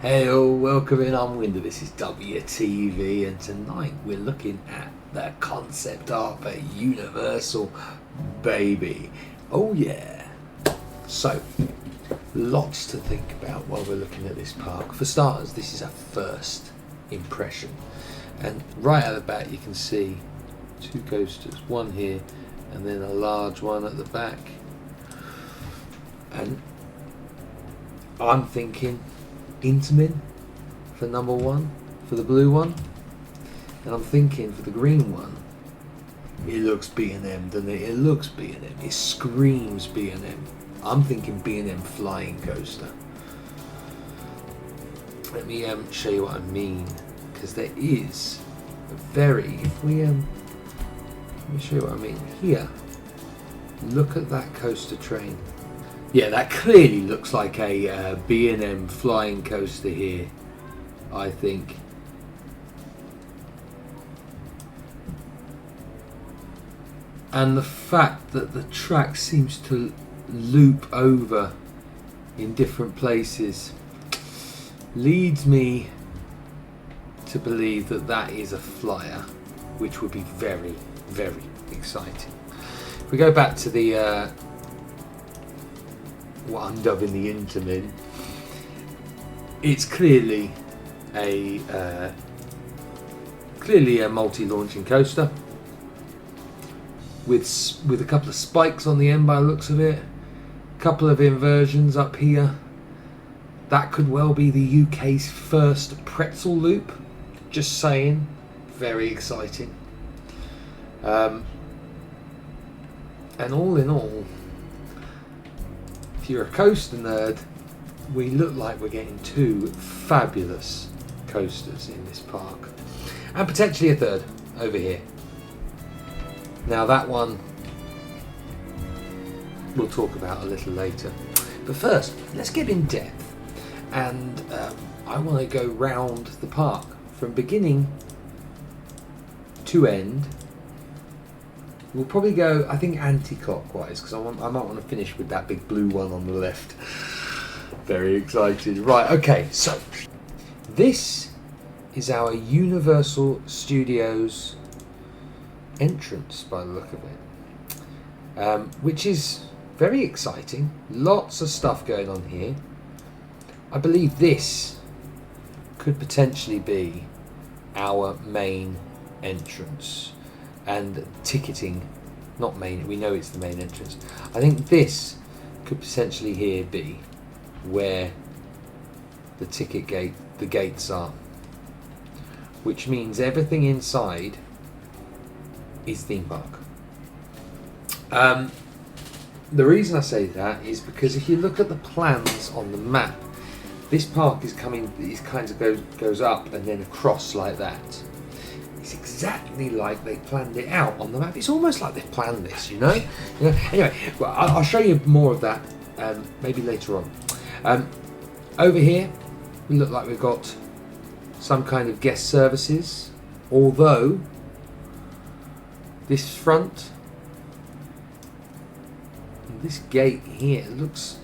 Hey, welcome in. I'm Winder. This is WTV, and tonight we're looking at the concept art for Universal, baby. Oh yeah. So, lots to think about while we're looking at this park. For starters, this is a first impression, and right at the back you can see two coasters, one here and then a large one at the back. And I'm thinking Intamin for number one, for the blue one, and I'm thinking for the green one, it looks B&M, doesn't it? It looks B&M. It screams B&M. I'm thinking B&M flying coaster. Let me show you what I mean, because there is a very, let me show you what I mean. Here, look at that coaster train. Yeah, that clearly looks like a B&M flying coaster here, I think. And the fact that the track seems to loop over in different places leads me to believe that that is a flyer, which would be very, very exciting. If we go back to the what I'm dubbing the Intamin, it's clearly a multi-launching coaster with a couple of spikes on the end by the looks of it, a couple of inversions up here. That could well be the UK's first pretzel loop, just saying. Very exciting. And all in all, if you're a coaster nerd, we look like we're getting two fabulous coasters in this park, and potentially a third over here. Now that one we'll talk about a little later, but first let's get in depth, and I want to go round the park from beginning to end. We'll probably go, I think, anti-clockwise, because I might want to finish with that big blue one on the left. Very excited. Right, okay, so this is our Universal Studios entrance by the look of it, which is very exciting. Lots of stuff going on here. I believe this could potentially be our main entrance. And ticketing, not main, we know it's the main entrance. I think this could potentially here be where the ticket gate, the gates are, which means everything inside is theme park. The reason I say that is because if you look at the plans on the map, this park is coming, it kind of goes up and then across like that. It's exactly like they planned it out on the map. It's almost like they've planned this, you know? Anyway, well, I'll show you more of that maybe later on. Over here, we look like we've got some kind of guest services, although this front, this gate here looks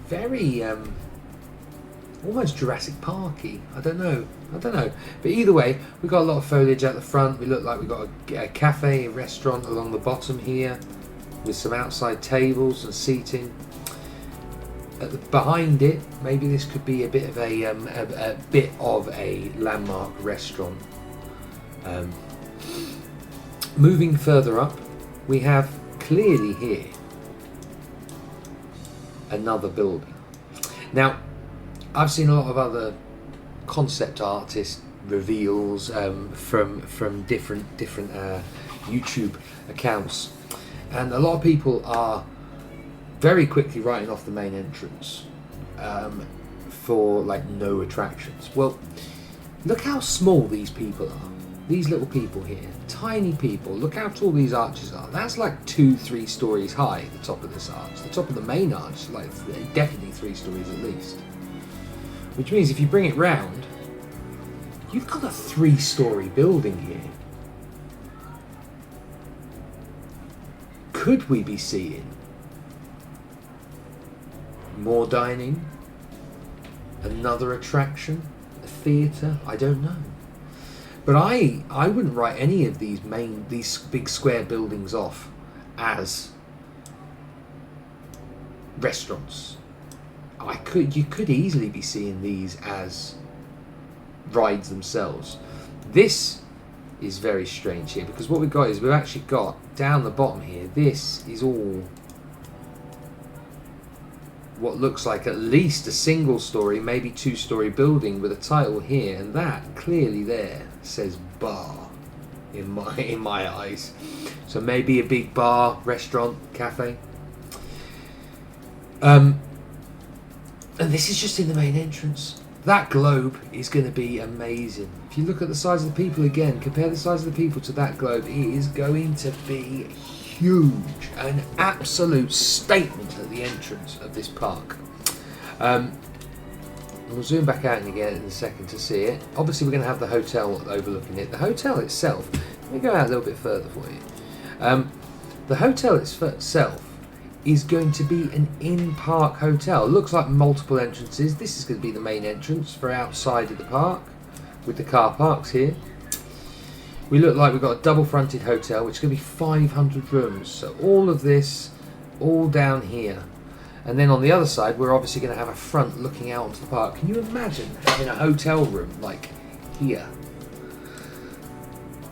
very almost Jurassic Parky. I don't know. But either way, we've got a lot of foliage at the front. We look like we've got a cafe, a restaurant along the bottom here, with some outside tables and seating. Behind it, maybe this could be a bit of a landmark restaurant. Moving further up, we have clearly here another building. Now, I've seen a lot of other concept artist reveals from different YouTube accounts, and a lot of people are very quickly writing off the main entrance for like no attractions. Well, look how small these people are. These little people here, tiny people. Look how tall these arches are. That's like 2-3 stories high, the top of this arch. The top of the main arch is like definitely 3 stories at least. Which means if you bring it round, you've got a 3-story building here. Could we be seeing more dining? Another attraction? a theatre? I don't know. But I wouldn't write any of these big square buildings off as restaurants. You could easily be seeing these as rides themselves. This is very strange here, because what we've got is we've actually got down the bottom here, this is all what looks like at least a single story, maybe 2-story building with a title here, and that clearly there says bar in my eyes. So maybe a big bar, restaurant, cafe. And this is just in the main entrance. That globe is going to be amazing. If you look at the size of the people again, compare the size of the people to that globe, it is going to be huge. An absolute statement at the entrance of this park. We'll zoom back out again in a second to see it. Obviously we're going to have the hotel overlooking it. The hotel itself, let me go out a little bit further for you. The hotel itself is going to be an in-park hotel. Looks like multiple entrances. This is going to be the main entrance for outside of the park with the car parks here. We look like we've got a double-fronted hotel, which is going to be 500 rooms. So all of this, all down here. And then on the other side, we're obviously going to have a front looking out onto the park. Can you imagine having a hotel room like here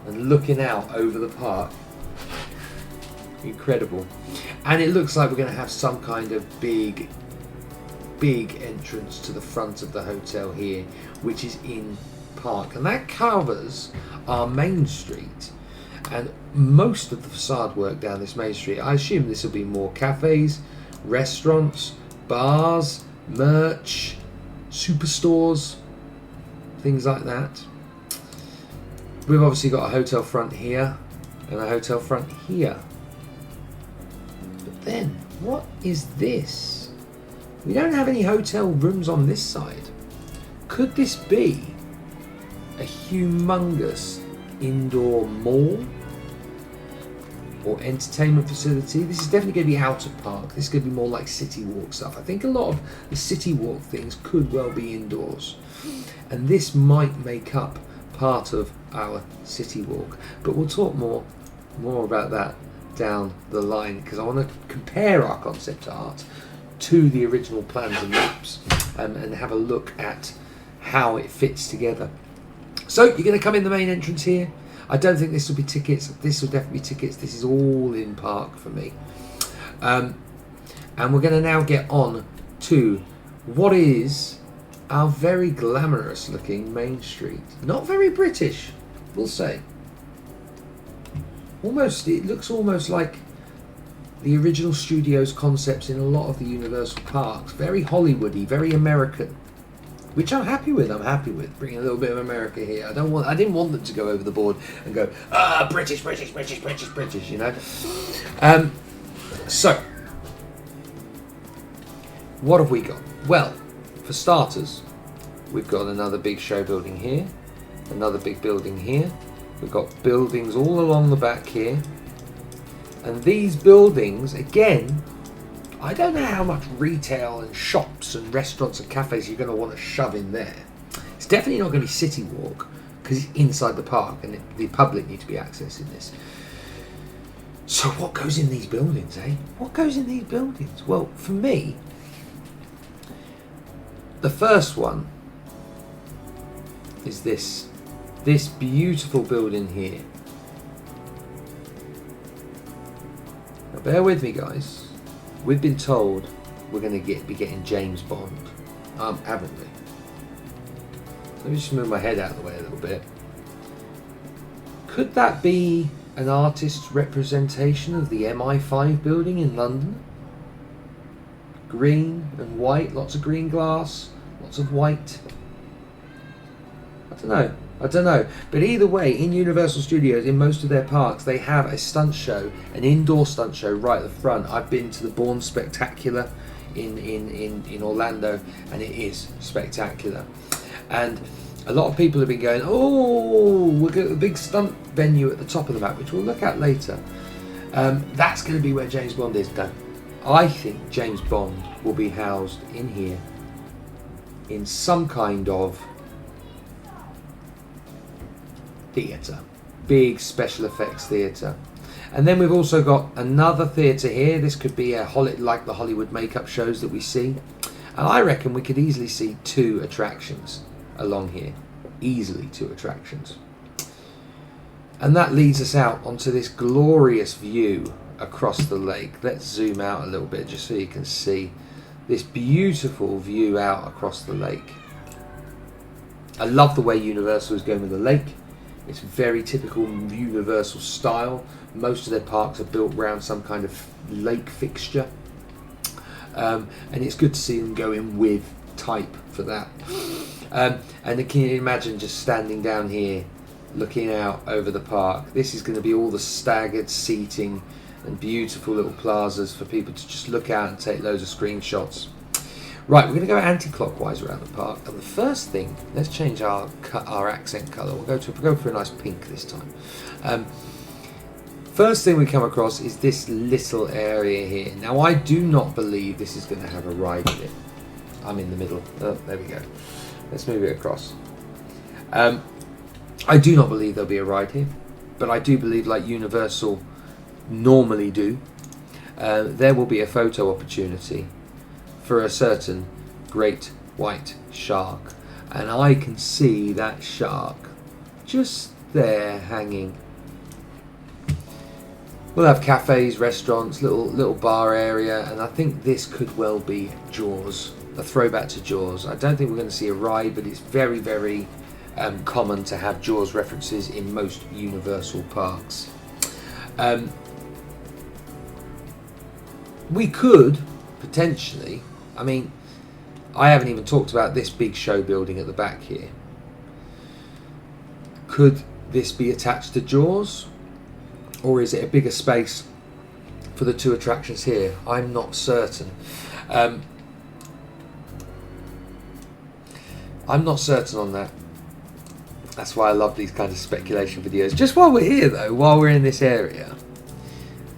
and looking out over the park? Incredible. And it looks like we're going to have some kind of big entrance to the front of the hotel here, which is in park, and that covers our main street and most of the facade work down this main street. I assume this will be more cafes, restaurants, bars, merch, superstores, things like that. We've obviously got a hotel front here and a hotel front here. But then, what is this? We don't have any hotel rooms on this side. Could this be a humongous indoor mall or entertainment facility? This is definitely going to be out of park. This is going to be more like City Walk stuff. I think a lot of the City Walk things could well be indoors, and this might make up part of our City Walk, but we'll talk more about that down the line, because I want to compare our concept art to the original plans and maps, and have a look at how it fits together. So you're going to come in the main entrance here. I don't think this will be tickets. This will definitely be tickets. This is all in park for me. And we're going to now get on to what is our very glamorous looking main street. Not very British, we'll say. It looks almost like the original studios concepts in a lot of the Universal parks. Very Hollywoody, very American. Which I'm happy with. I'm happy with bringing a little bit of America here. I didn't want them to go over the board and go British, you know. So what have we got? Well, for starters, we've got another big show building here, another big building here. We've got buildings all along the back here, and these buildings again, I don't know how much retail and shops and restaurants and cafes you're going to want to shove in there. It's definitely not going to be City Walk, because it's inside the park and the public need to be accessing this. So what goes in these buildings, eh? What goes in these buildings? Well, for me, the first one is this beautiful building here. Now bear with me, guys. We've been told we're going to be getting James Bond, haven't we? Let me just move my head out of the way a little bit. Could that be an artist's representation of the MI5 building in London? Green and white, lots of green glass, lots of white. I don't know. But either way, in Universal Studios, in most of their parks, they have a stunt show, an indoor stunt show right at the front. I've been to the Bourne Spectacular in Orlando, and it is spectacular. And a lot of people have been going, oh, we've got a big stunt venue at the top of the map, which we'll look at later. That's going to be where James Bond is. No, I think James Bond will be housed in here in some kind of theatre, big special effects theatre. And then we've also got another theatre here. This could be like the Hollywood makeup shows that we see. And I reckon we could easily see 2 attractions along here. Easily 2 attractions. And that leads us out onto this glorious view across the lake. Let's zoom out a little bit just so you can see this beautiful view out across the lake. I love the way Universal is going with the lake. It's very typical Universal style. Most of their parks are built around some kind of lake fixture. And it's good to see them go in with type for that. And can you imagine just standing down here looking out over the park? This is going to be all the staggered seating and beautiful little plazas for people to just look out and take loads of screenshots. Right, we're going to go anti-clockwise around the park, and the first thing, let's change our accent colour. We'll go for a nice pink this time. First thing we come across is this little area here. Now, I do not believe this is going to have a ride in it. I'm in the middle. Oh, there we go. Let's move it across. I do not believe there'll be a ride here, but I do believe, like Universal normally do, there will be a photo opportunity for a certain great white shark, and I can see that shark just there hanging. We'll have cafes, restaurants, little bar area, and I think this could well be Jaws, a throwback to Jaws. I don't think we're going to see a ride, but it's very, very common to have Jaws references in most Universal parks. We could potentially, I mean, I haven't even talked about this big show building at the back here. Could this be attached to Jaws? Or is it a bigger space for the 2 attractions here? I'm not certain. I'm not certain on that. That's why I love these kind of speculation videos. Just while we're here though, while we're in this area,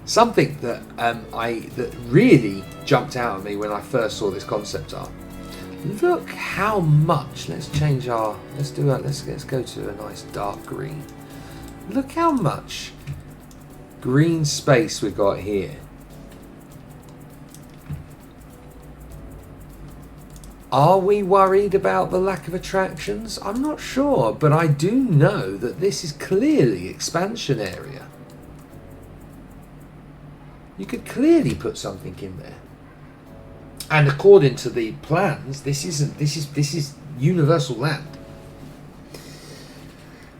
something that that really jumped out at me when I first saw this concept art. Look how much. Let's change our. Let's go to a nice dark green. Look how much green space we got here. Are we worried about the lack of attractions? I'm not sure, but I do know that this is clearly expansion area. You could clearly put something in there. And according to the plans, this is Universal Land.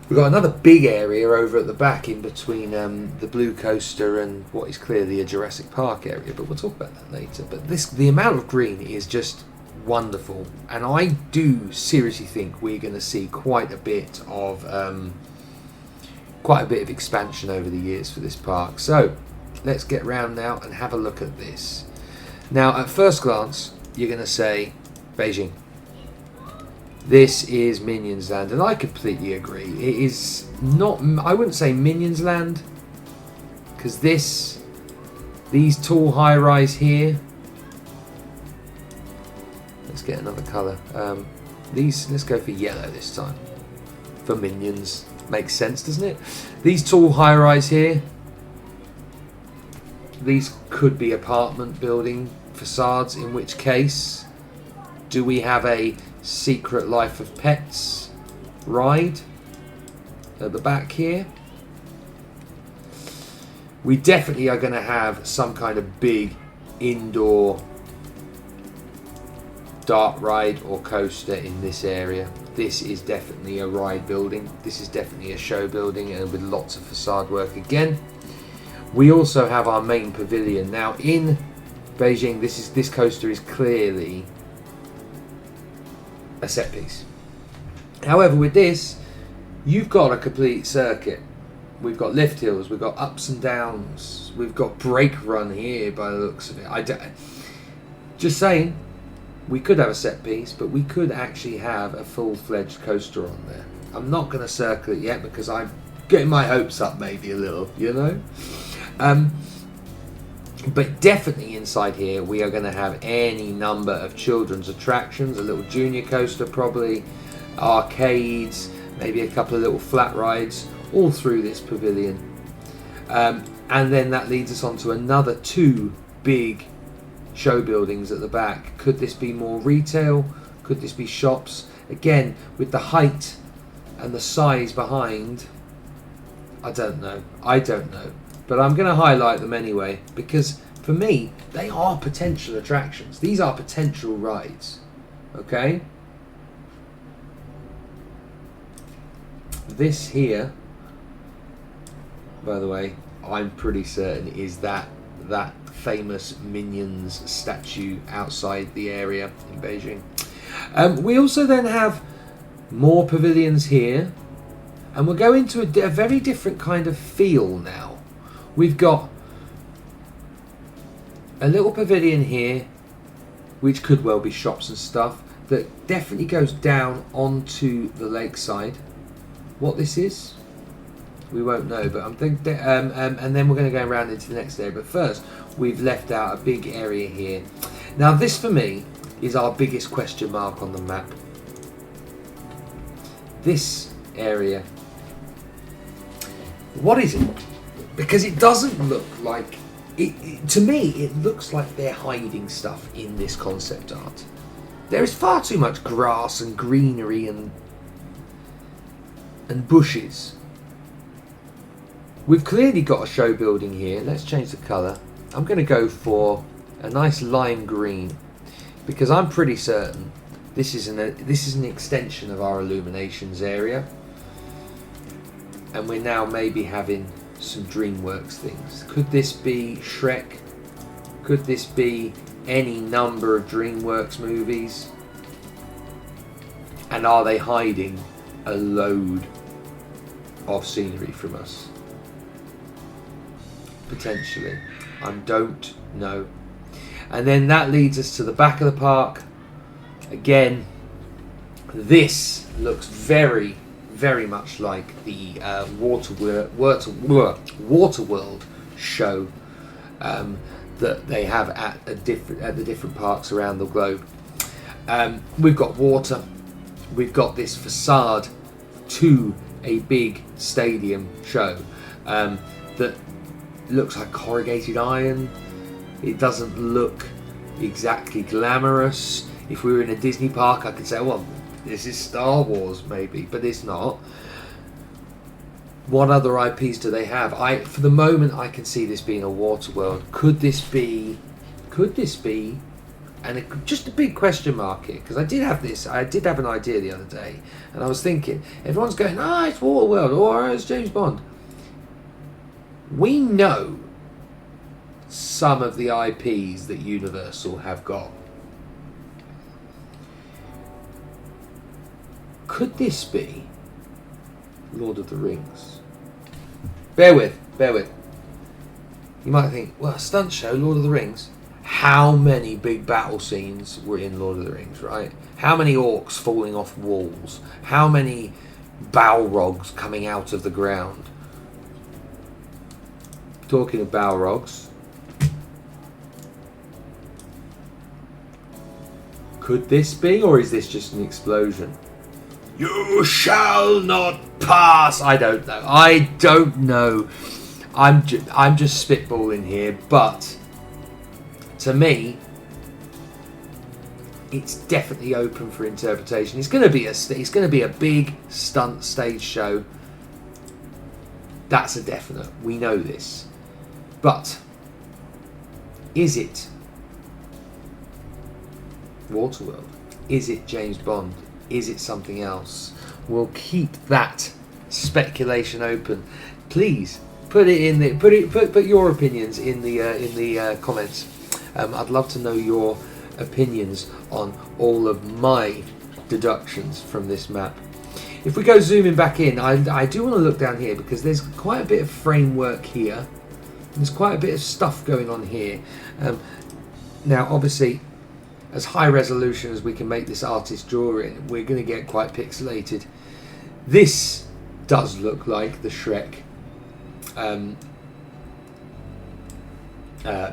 We've got another big area over at the back in between the Blue Coaster and what is clearly a Jurassic Park area, but we'll talk about that later. But the amount of green is just wonderful, and I do seriously think we're going to see quite a bit of expansion over the years for this park. So let's get round now and have a look at this. Now, at first glance, you're going to say Beijing. This is Minions Land, and I completely agree. It is not, I wouldn't say Minions Land, because these tall high-rise here, let's get another colour. Let's go for yellow this time, for Minions. Makes sense, doesn't it? These tall high-rise here, these could be apartment building facades, in which case, do we have a Secret Life of Pets ride at the back here? We definitely are going to have some kind of big indoor dart ride or coaster in this area. This is definitely a ride building. This is definitely a show building, and with lots of facade work again. We also have our main pavilion. Now in Beijing, this coaster is clearly a set piece. However, with this, you've got a complete circuit. We've got lift hills, we've got ups and downs, we've got brake run here by the looks of it. Just saying, we could have a set piece, but we could actually have a full-fledged coaster on there. I'm not going to circle it yet because I'm getting my hopes up maybe a little, you know. But definitely inside here we are going to have any number of children's attractions, a little junior coaster probably, arcades, maybe a couple of little flat rides all through this pavilion. And then that leads us on to another 2 big show buildings at the back. Could this be more retail? Could this be shops? Again, with the height and the size behind, I don't know. But I'm going to highlight them anyway, because for me, they are potential attractions. These are potential rides. Okay? This here, by the way, I'm pretty certain is that famous Minions statue outside the area in Beijing. We also then have more pavilions here, and we're going to a very different kind of feel now. We've got a little pavilion here, which could well be shops and stuff, that definitely goes down onto the lakeside. What this is, we won't know, but I'm thinking, and then we're going to go around into the next area. But first, we've left out a big area here. Now, this for me is our biggest question mark on the map. This area, what is it? Because it doesn't look like it. To me, it looks like they're hiding stuff in this concept art. There is far too much grass and greenery and bushes. We've clearly got a show building here. Let's change the colour. I'm going to go for a nice lime green, because I'm pretty certain this is an extension of our illuminations area, and we're now maybe having some DreamWorks things. Could this be Shrek? Could this be any number of DreamWorks movies? And are they hiding a load of scenery from us? Potentially. I don't know. And then that leads us to the back of the park. Again, this looks very, very much like the Waterworld show that they have at the different parks around the globe. We've got water. We've got this facade to a big stadium show that looks like corrugated iron. It doesn't look exactly glamorous. If we were in a Disney park, I could say, well, this is Star Wars maybe, but it's not. What other IPs do they have? For the moment, I can see this being a Waterworld. Could this be? And just a big question mark here, because I did have an idea the other day, and I was thinking, everyone's going, it's Waterworld, or it's James Bond. We know some of the IPs that Universal have got. Could this be Lord of the Rings? Bear with. You might think, well, a stunt show, Lord of the Rings. How many big battle scenes were in Lord of the Rings, right? How many orcs falling off walls? How many Balrogs coming out of the ground? Talking of Balrogs, could this be, or is this just an explosion? You shall not pass. I don't know. I'm just spitballing here, but to me, it's definitely open for interpretation. It's going to be a big stunt stage show. That's a definite. We know this. But is it Waterworld? Is it James Bond? Is it something else? We'll keep that speculation open. Please put it in there. Put your opinions in the comments. I'd love to know your opinions on all of my deductions from this map. If we go zooming back in, I do want to look down here, because there's quite a bit of framework here. There's quite a bit of stuff going on here. Now, obviously, as high resolution as we can make this artist drawing, we're going to get quite pixelated. This does look like the Shrek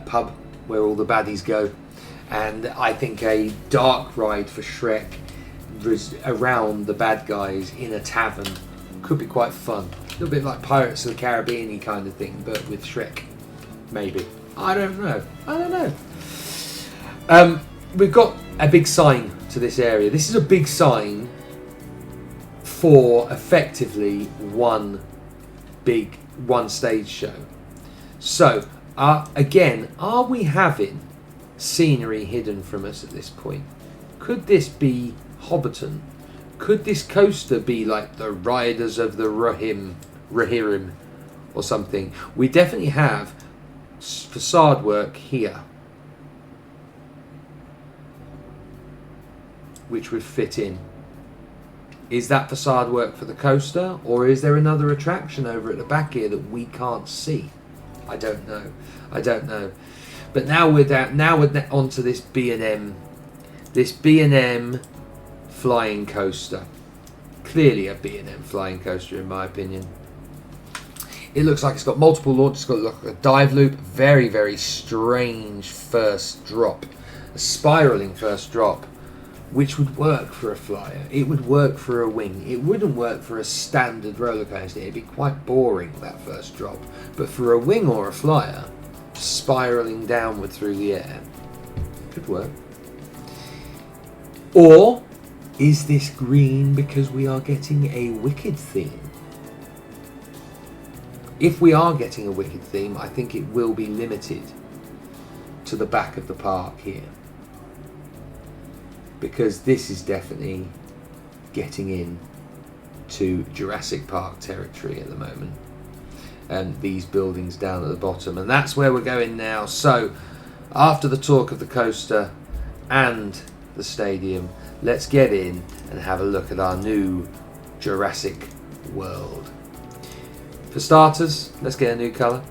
pub where all the baddies go, and I think a dark ride for Shrek around the bad guys in a tavern. Could be quite fun. A little bit like Pirates of the Caribbean kind of thing, but with Shrek. Maybe. I don't know. We've got a big sign to this area. This is a big sign for effectively one stage show. So, again, are we having scenery hidden from us at this point? Could this be Hobbiton? Could this coaster be like the Riders of the Rohirrim or something? We definitely have facade work here, which would fit in. Is that facade work for the coaster, or is there another attraction over at the back here that we can't see? I don't know. But now we're down. Now we're onto this B&M. This B&M flying coaster. Clearly a B&M flying coaster, in my opinion. It looks like it's got multiple launches. It's got like a dive loop. Very, very strange first drop. A spiralling first drop, which would work for a flyer. It would work for a wing. It wouldn't work for a standard roller coaster. It'd be quite boring, that first drop. But for a wing or a flyer, spiralling downward through the air could work. Or is this green because we are getting a Wicked theme? If we are getting a Wicked theme, I think it will be limited to the back of the park here, because this is definitely getting in to Jurassic Park territory at the moment, and these buildings down at the bottom, and that's where we're going now. So after the talk of the coaster and the stadium, let's get in and have a look at our new Jurassic World. For starters, let's get a new colour.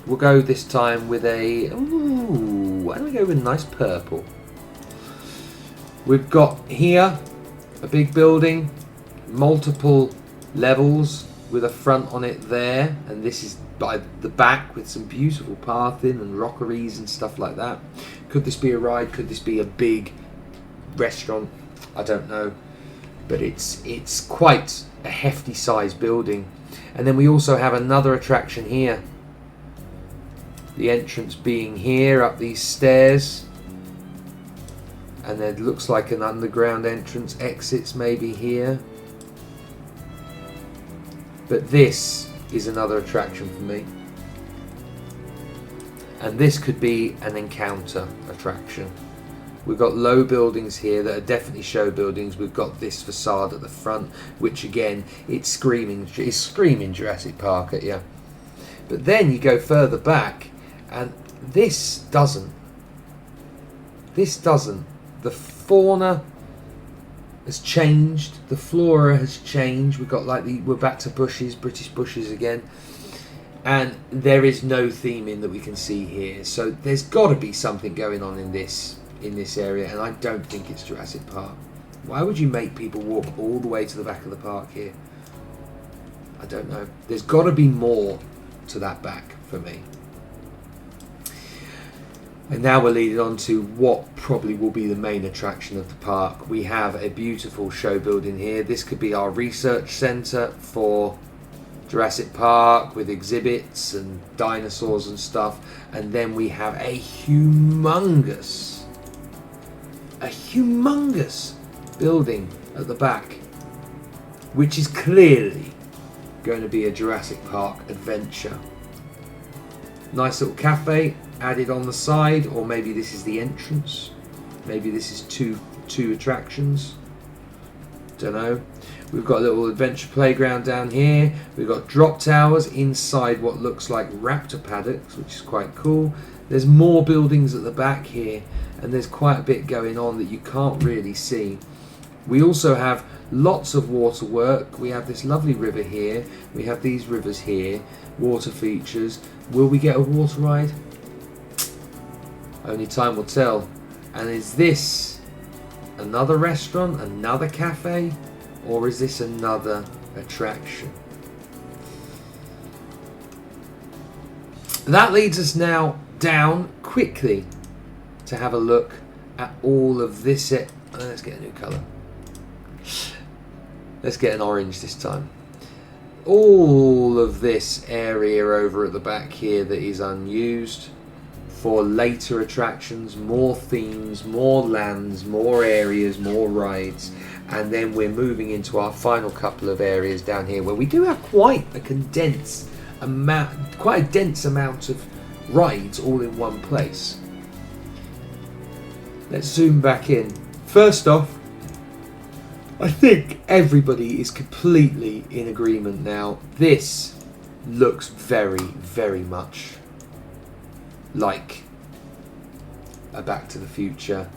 We'll go this time with a... why don't we go with a nice purple? We've got here a big building, multiple levels with a front on it there, and this is by the back with some beautiful pathing and rockeries and stuff like that. Could this be a ride? Could this be a big restaurant? I don't know, but it's quite a hefty sized building. And then we also have another attraction here, the entrance being here up these stairs, and there looks like an underground entrance, exits maybe here. But this is another attraction for me, and this could be an encounter attraction. We've got low buildings here that are definitely show buildings. We've got this facade at the front, which again, it's screaming Jurassic Park at you. But then you go further back, and this doesn't. The fauna has changed. The flora has changed. We've got we're back to bushes, British bushes again. And there is no theming that we can see here. So there's got to be something going on in this area, and I don't think it's Jurassic Park. Why would you make people walk all the way to the back of the park here? I don't know. There's got to be more to that back for me. And now we're leading on to what probably will be the main attraction of the park. We have a beautiful show building here. This could be our research centre for Jurassic Park with exhibits and dinosaurs and stuff. And then we have a humongous building at the back, which is clearly going to be a Jurassic Park adventure. Nice little cafe added on the side, or maybe this is the entrance. Maybe this is two attractions. Don't know. We've got a little adventure playground down here. We've got drop towers inside what looks like raptor paddocks, which is quite cool. There's more buildings at the back here, and there's quite a bit going on that you can't really see. We also have lots of water work. We have this lovely river here. We have these rivers here. Water features. Will we get a water ride? Only time will tell. And is this another restaurant, another cafe, or is this another attraction? That leads us now down quickly to have a look at all of this. Let's get a new colour. Let's get an orange this time. All of this area over at the back here that is unused for later attractions, more themes, more lands, more areas, more rides. And then we're moving into our final couple of areas down here where we do have quite a dense amount of rides all in one place. Let's zoom back in. First off, I think everybody is completely in agreement now. This looks very, very much like a Back to the Future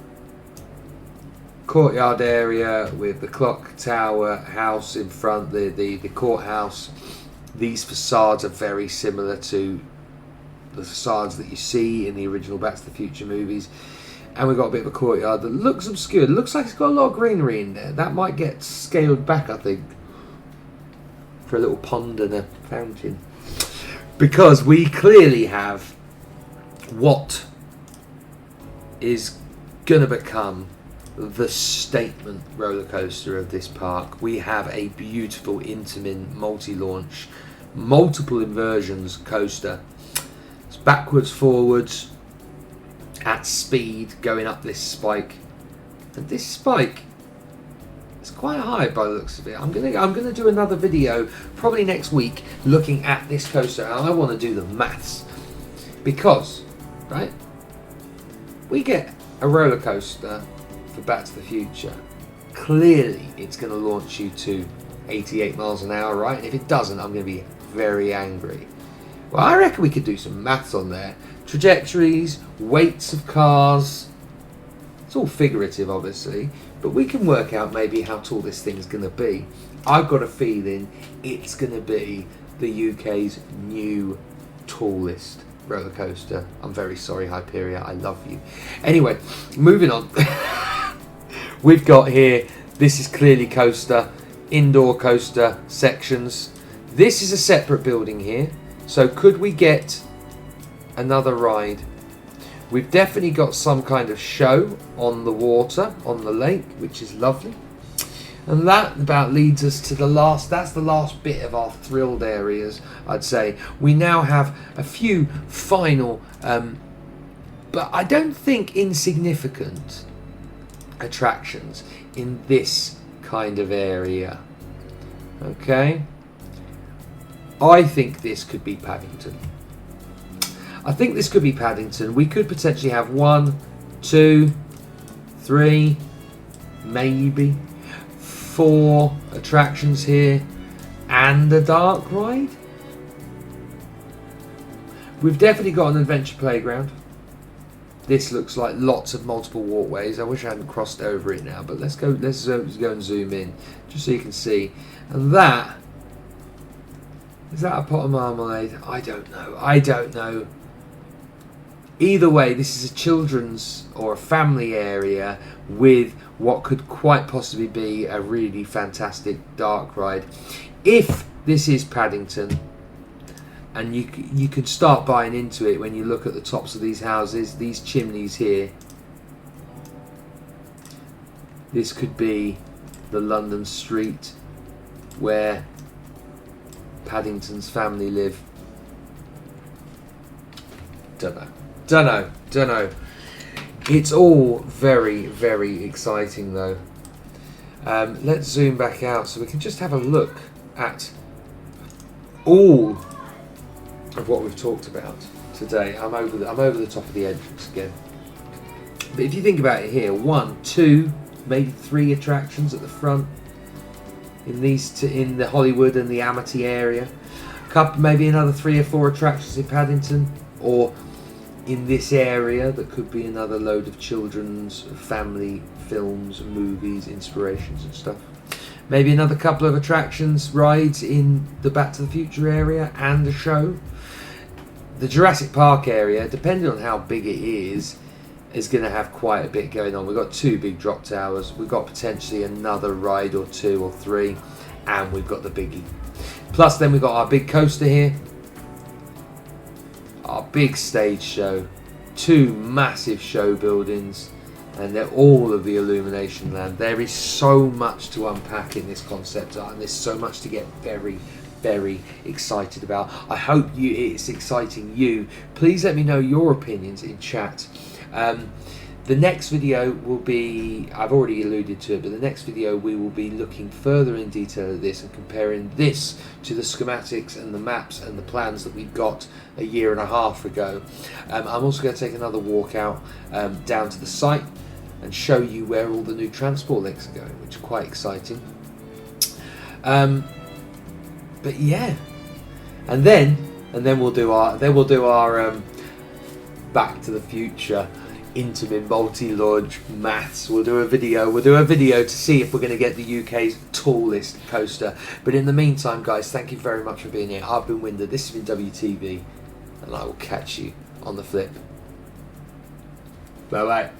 courtyard area with the clock tower house in front, the courthouse. These facades are very similar to the facades that you see in the original Back to the Future movies. And we've got a bit of a courtyard that looks obscure. It looks like it's got a lot of greenery in there. That might get scaled back, I think, for a little pond and a fountain. Because we clearly have what is going to become the statement roller coaster of this park. We have a beautiful Intamin multi-launch, multiple inversions coaster. It's backwards, forwards, at speed, going up this spike. And this spike is quite high by the looks of it. I'm gonna do another video probably next week looking at this coaster, and I want to do the maths, because right, we get a roller coaster for Back to the Future. Clearly it's going to launch you to 88 miles an hour, right? And if it doesn't, I'm going to be very angry. Well, I reckon we could do some maths on there. Trajectories, weights of cars. It's all figurative, obviously, but we can work out maybe how tall this thing's going to be. I've got a feeling it's going to be the UK's new tallest roller coaster. I'm very sorry, Hyperia, I love you. Anyway, moving on. We've got here, this is clearly coaster, indoor coaster sections. This is a separate building here. So could we get another ride? We've definitely got some kind of show on the water, on the lake, which is lovely. And that about leads us to that's the last bit of our thrilled areas, I'd say. We now have a few final, but I don't think insignificant attractions in this kind of area. Okay? I think this could be Paddington. We could potentially have 1, 2, 3, maybe 4 attractions here and a dark ride. We've definitely got an adventure playground. This looks like lots of multiple walkways. I wish I hadn't crossed over it now, but let's go and zoom in just so you can see. And that is that a pot of marmalade? I don't know. Either way, this is a children's or a family area with what could quite possibly be a really fantastic dark ride. If this is Paddington, and you can start buying into it when you look at the tops of these houses, these chimneys here. This could be the London street where Paddington's family live. Don't know. It's all very, very exciting though. Let's zoom back out so we can just have a look at all of what we've talked about today. I'm over the top of the entrance again. But if you think about it here, 1, 2, maybe 3 attractions at the front in in the Hollywood and the Amity area. Maybe another 3 or 4 attractions in Paddington, or in this area that could be another load of children's family films, movies, inspirations and stuff. Maybe another couple of attractions, rides in the Back to the Future area and a show. The Jurassic Park area, depending on how big it is going to have quite a bit going on. We've got 2 big drop towers. We've got potentially another ride or 2 or 3. And we've got the biggie. Plus then we've got our big coaster here. Our big stage show. 2 massive show buildings. and all of the illumination land. There is so much to unpack in this concept art, and there's so much to get very, very excited about. I hope it's exciting you. Please let me know your opinions in chat. The next video will be, I've already alluded to it, but the next video we will be looking further in detail at this and comparing this to the schematics and the maps and the plans that we got a year and a half ago. I'm also going to take another walk out down to the site and show you where all the new transport links are going, which is quite exciting. But yeah, and then we'll do our Back to the Future Intamin multi-launch maths. We'll do a video to see if we're going to get the UK's tallest coaster. But in the meantime, guys, thank you very much for being here. I've been Winder, this has been WTV, and I will catch you on the flip. Bye bye.